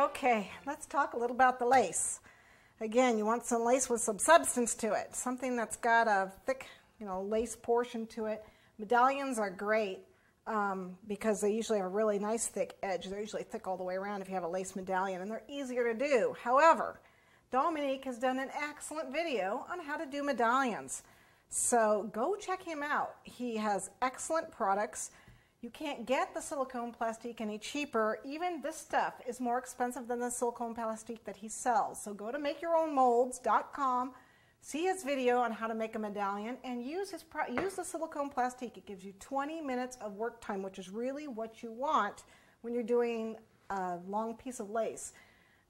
Okay, let's talk a little about the lace. Again, you want some lace with some substance to it, something that's got a thick, lace portion to it. Medallions are great because they usually have a really nice thick edge. They're usually thick all the way around if you have a lace medallion, and they're easier to do. However, Dominique has done an excellent video on how to do medallions. So go check him out. He has excellent products. You can't get the silicone plastique any cheaper. Even this stuff is more expensive than the silicone plastique that he sells. So go to makeyourownmolds.com, see his video on how to make a medallion, and use the silicone plastique. It gives you 20 minutes of work time, which is really what you want when you're doing a long piece of lace.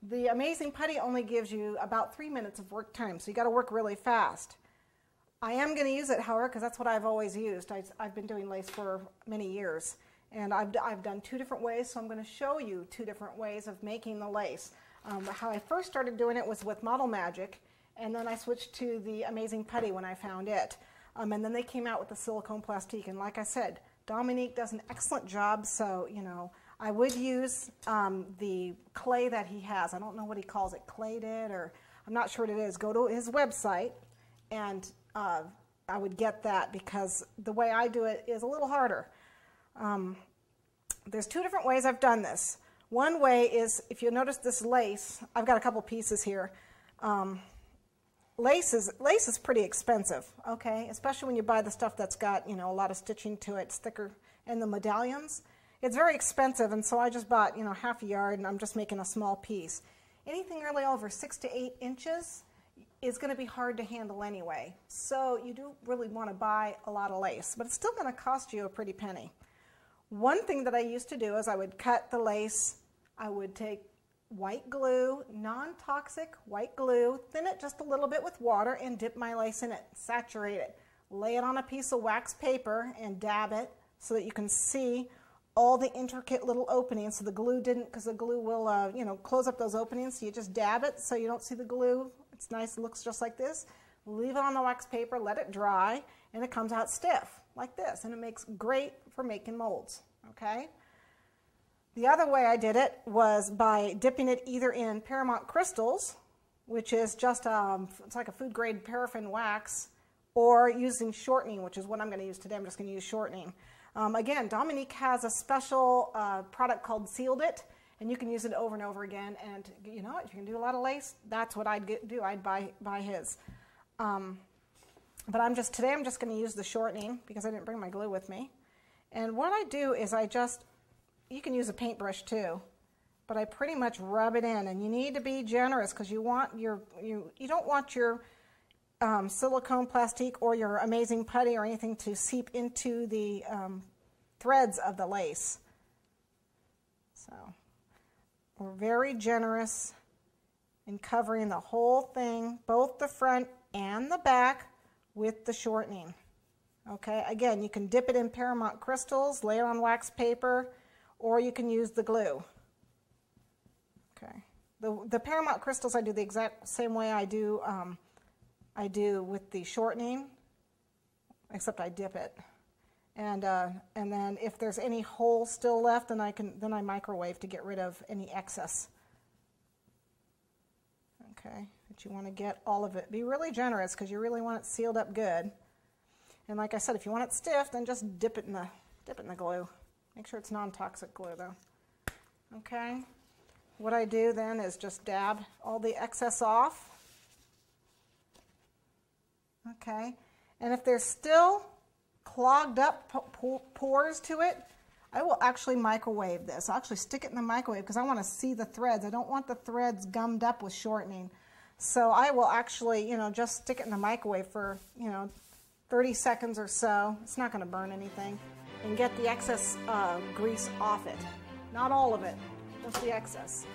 The Amazing Putty only gives you about 3 minutes of work time, so you got to work really fast. I am going to use it, however, because that's what I've always used. I've been doing lace for many years, and I've done 2 different ways, so I'm going to show you 2 different ways of making the lace. How I first started doing it was with Model Magic, and then I switched to the Amazing Putty when I found it. And then they came out with the silicone plastique, and like I said, Dominique does an excellent job, so, I would use the clay that he has. I don't know what he calls it, clayded, or I'm not sure what it is. Go to his website, and I would get that because the way I do it is a little harder. There's 2 different ways I've done this. One way is, if you notice this lace, I've got a couple pieces here. Lace is pretty expensive, okay? Especially when you buy the stuff that's got, a lot of stitching to it, it's thicker, and the medallions. It's very expensive, and so I just bought, half a yard, and I'm just making a small piece. Anything really over 6 to 8 inches is going to be hard to handle anyway. So you do really want to buy a lot of lace, but it's still going to cost you a pretty penny. One thing that I used to do is I would cut the lace. I would take white glue, non-toxic white glue, thin it just a little bit with water, and dip my lace in it, saturate it. Lay it on a piece of wax paper and dab it so that you can see all the intricate little openings. So the glue didn't, because the glue will, close up those openings. So you just dab it so you don't see the glue. It's nice, it looks just like this. Leave it on the wax paper, let it dry, and it comes out stiff like this, and it makes great for making molds, okay? The other way I did it was by dipping it either in Paramount Crystals, which is just, it's like a food grade paraffin wax, or using shortening, which is what I'm going to use today. I'm just going to use shortening. Again, Dominique has a special product called Sealed It, and you can use it over and over again. And you know what? If you can do a lot of lace, that's what I'd do. I'd buy his. But today I'm just going to use the shortening because I didn't bring my glue with me. And what I do is you can use a paintbrush too, but I pretty much rub it in. And you need to be generous because you don't want your silicone plastique or your Amazing Putty or anything to seep into the threads of the lace. So we're very generous in covering the whole thing, both the front and the back, with the shortening. Okay, again, you can dip it in Paramount Crystals, lay it on wax paper, or you can use the glue. Okay, the Paramount Crystals I do the exact same way I do with the shortening, except I dip it. And then if there's any hole still left, then I microwave to get rid of any excess. Okay, but you want to get all of it. Be really generous because you really want it sealed up good. And like I said, if you want it stiff, then just dip it in the glue. Make sure it's non-toxic glue though. Okay. What I do then is just dab all the excess off. Okay. And if there's still clogged up pores to it, I will actually microwave this. I'll actually stick it in the microwave because I want to see the threads. I don't want the threads gummed up with shortening. So I will actually, just stick it in the microwave for, 30 seconds or so. It's not going to burn anything. And get the excess grease off it. Not all of it, just the excess.